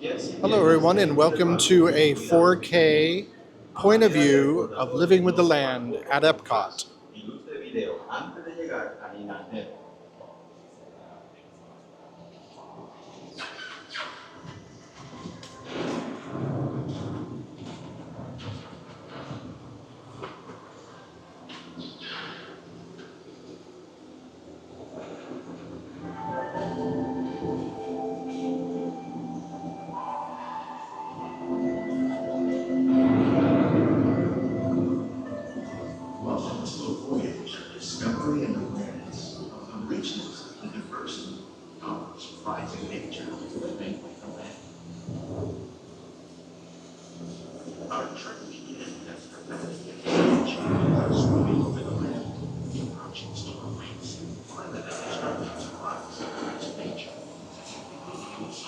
Hello, everyone, and welcome to a 4K point of view of living with the land at EPCOT. Welcome to a voyage of discovery and awareness of the richness and diversity of surprising nature living with the land. Our trip begins as dramatic as swimming over the land, approaching storm waves, climate and destructive surprise as nature begins.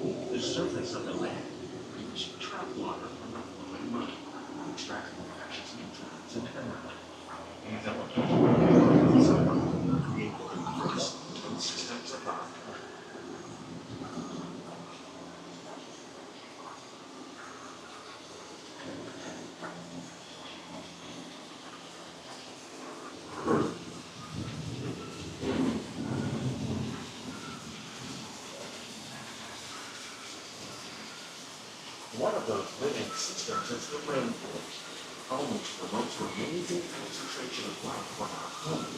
Beneath the surface of the land, rivers trap water from the flowing mud, extracting precious nutrients and minerals. These elements create the diverse ecosystems of our planet. One of those living systems is the rainforest, home to the most amazing concentration of life on our planet.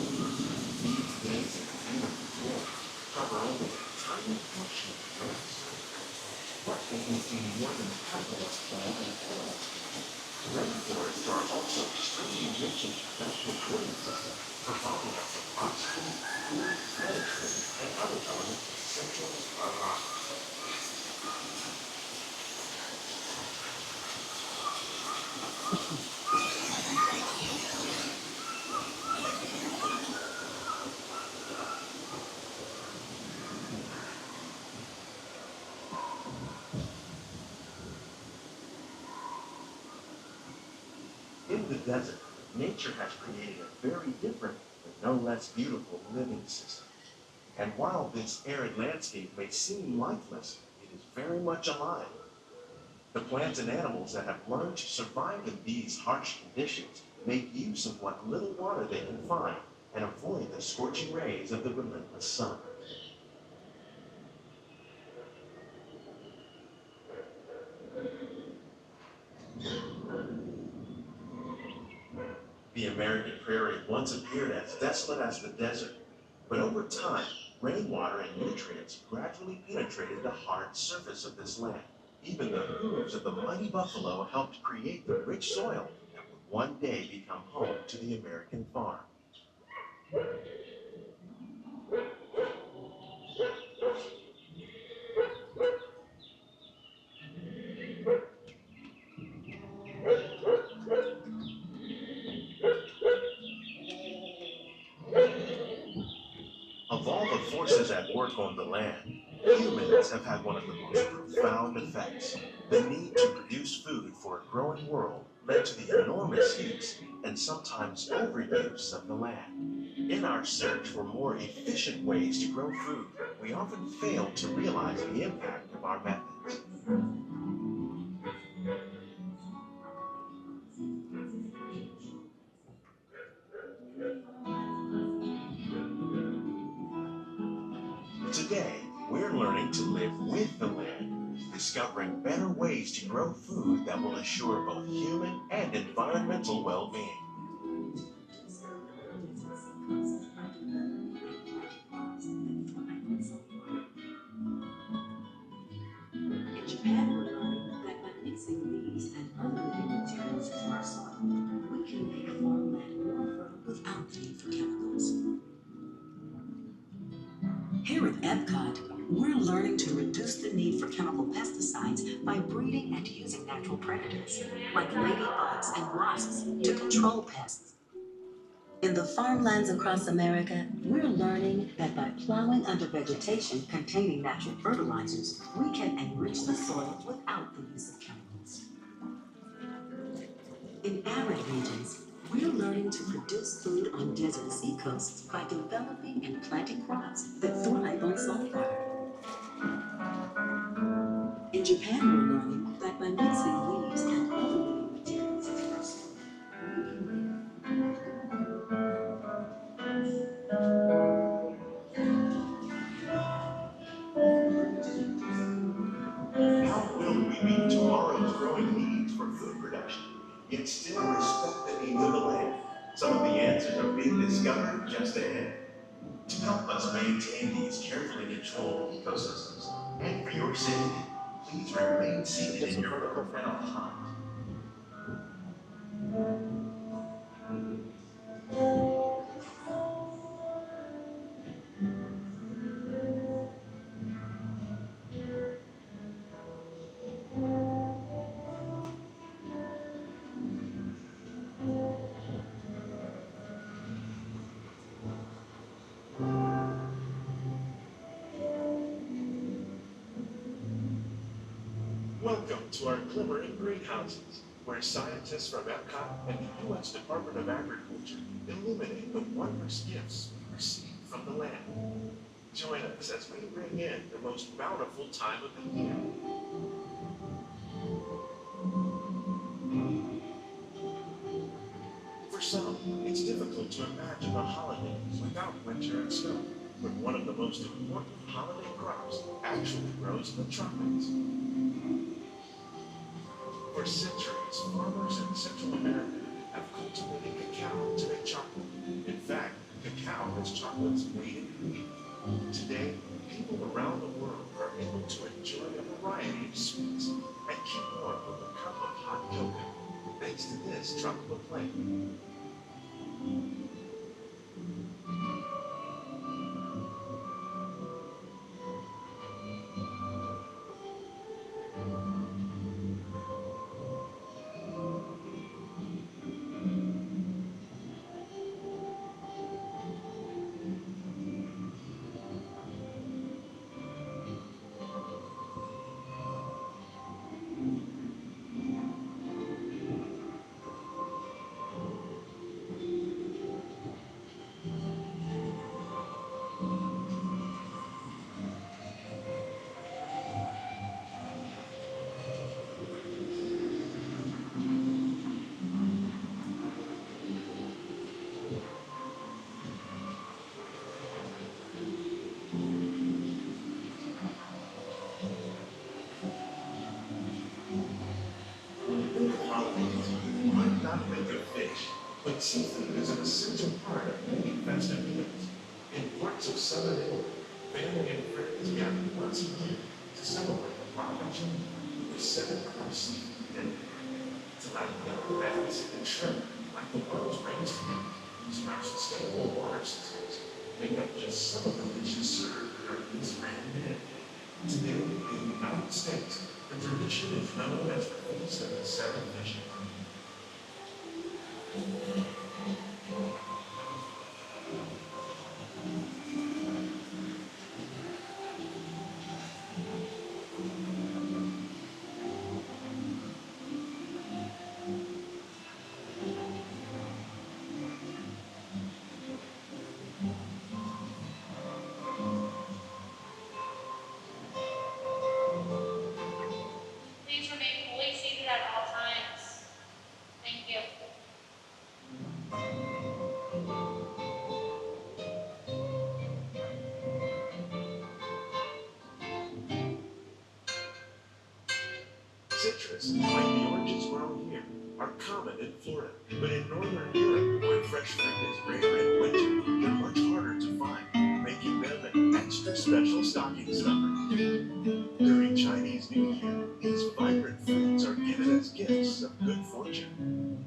These dense and beautiful forests cover only a tiny portion of the Earth. But they contain more than half of its planet and forest. Rainforests are also extremely rich in natural cooling systems, providing us with oxygen, food, medicine, and other elements essential to our lives. In the desert, nature has created a very different, but no less beautiful living system. And while this arid landscape may seem lifeless, it is very much alive. The plants and animals that have learned to survive in these harsh conditions make use of what little water they can find and avoid the scorching rays of the relentless sun. The American prairie once appeared as desolate as the desert, but over time, rainwater and nutrients gradually penetrated the hard surface of this land. Even the hooves of the mighty buffalo helped create the rich soil that would one day become home to the American farm. Of all the forces at work on the land, humans have had one of the most profound effects. The need to produce food for a growing world led to the enormous use and sometimes overuse of the land. In our search for more efficient ways to grow food, we often fail to realize the impact of our methods. Today, we're learning to live with the land, discovering better ways to grow food that will assure both human and environmental well-being. In Japan, we're learning that by mixing these and other living materials into our soil, we can make farmland more fertile without the need for chemicals. Here at EPCOT, we're learning to reduce the need for chemical pesticides by breeding natural predators, like ladybugs and wasps, to control pests. In the farmlands across America, we're learning that by plowing under vegetation containing natural fertilizers, we can enrich the soil without the use of chemicals. In arid regions, we're learning to produce food on desert seacoasts by developing and planting crops that thrive on salt water. In Japan, we're learning that by mixing leaves and other living materials into our soil, we can How will we meet tomorrow's growing needs for food production, yet still respect the needs of the land? Some of the answers are being discovered just ahead. To help us maintain these carefully controlled ecosystems, and for your safety, please remain seated in your boat at all times. Welcome to our glimmering greenhouses, where scientists from EPCOT and the U.S. Department of Agriculture illuminate the wondrous gifts we receive from the land. Join us as we bring in the most bountiful time of the year. For some, it's difficult to imagine the holidays without winter and snow, but one of the most important holiday crops actually grows in the tropics. For centuries, farmers in Central America have cultivated cacao to make chocolate. In fact, cacao is chocolate's maiden ingredient. Today, people around the world are able to enjoy a variety of sweets and keep warm with a cup of hot cocoa, thanks to this tropical plant. Think of holidays, you might not think of fish, but seafood is an essential part of many festive meals. In parts of southern Italy, family and friends gather once a year to celebrate the barbecue with 7 course seafood dinner. To like young bass and shrimp, like the world's greatest hit, smash sustainable water systems, make up just some of the dishes served during this grand dinner. Today, in the United States, the tradition is known as the Feast of the Seven Fishes. Please remain fully seated at all times. Thank you. Citrus, like the oranges grown here, are common in Florida, but in northern Europe, where fresh fruit is rare in winter, they're much harder to find, making them an extra special stocking stuffer. During Chinese New Year, these vibrant fruits are given as gifts of good fortune.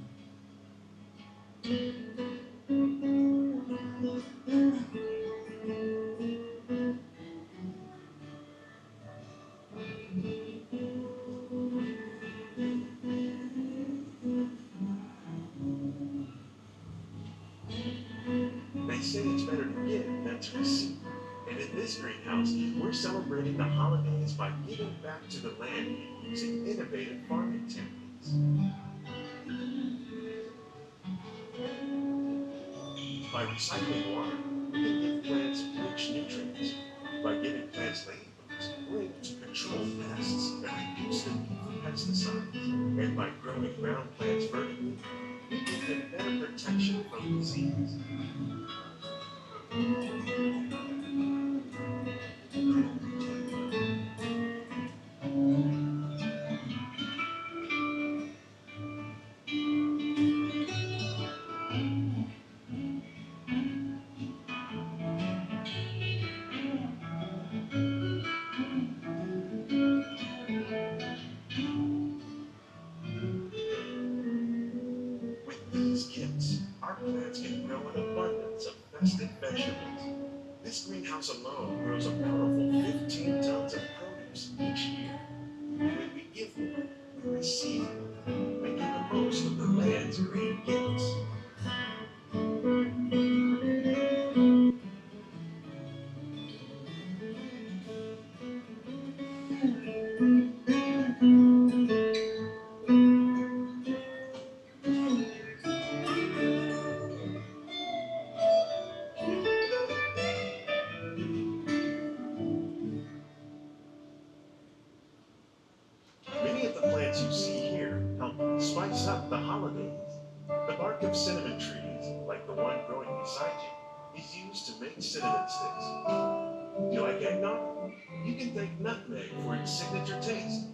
celebrating the holidays by giving back to the land using innovative farming techniques. By recycling water, we can give plants rich nutrients. By giving plants ladybugs, we're able to control pests and reduce the need for pesticides. And by growing ground plants vertically, we give them better protection from disease. With these gifts, our plants can grow an abundance of festive vegetables. This greenhouse alone grows a powerful 15 tons of produce each year. When we give more, we receive more, making the most of the land's great gifts. Many of the plants you see here help spice up the holidays. The bark of cinnamon trees, like the one growing beside you, is used to make cinnamon sticks. Do you like eggnog? You can thank nutmeg for its signature taste.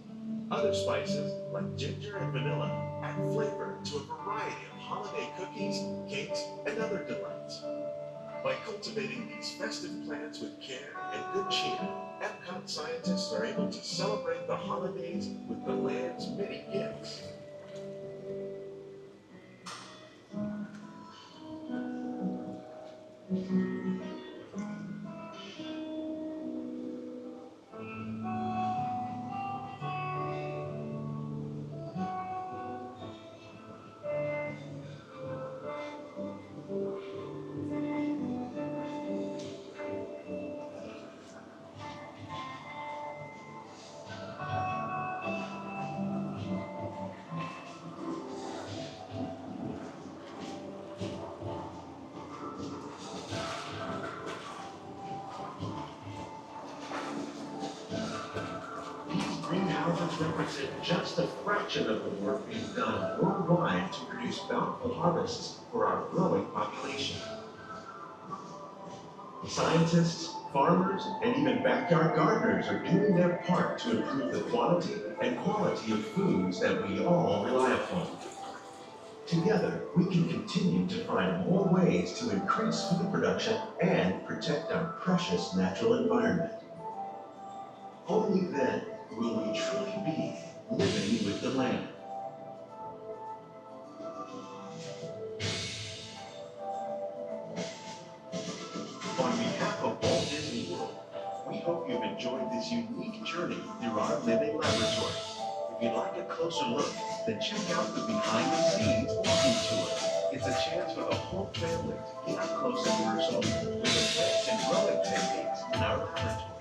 Other spices, like ginger and vanilla, add flavor to a variety of holiday cookies, cakes, and other delights. By cultivating these festive plants with care and good cheer, EPCOT scientists are able to celebrate the holidays with the land's many gifts. Greenhouses represent just a fraction of the work being done worldwide to produce bountiful harvests for our growing population. Scientists, farmers, and even backyard gardeners are doing their part to improve the quantity and quality of foods that we all rely upon. Together, we can continue to find more ways to increase food production and protect our precious natural environment. Only then will we truly be living with the land. On behalf of Walt Disney World, we hope you've enjoyed this unique journey through our living laboratory. If you'd like a closer look, then check out the behind-the-scenes walking tour. It's a chance for the whole family to get up close and personal with the plants and growing techniques in our laboratory.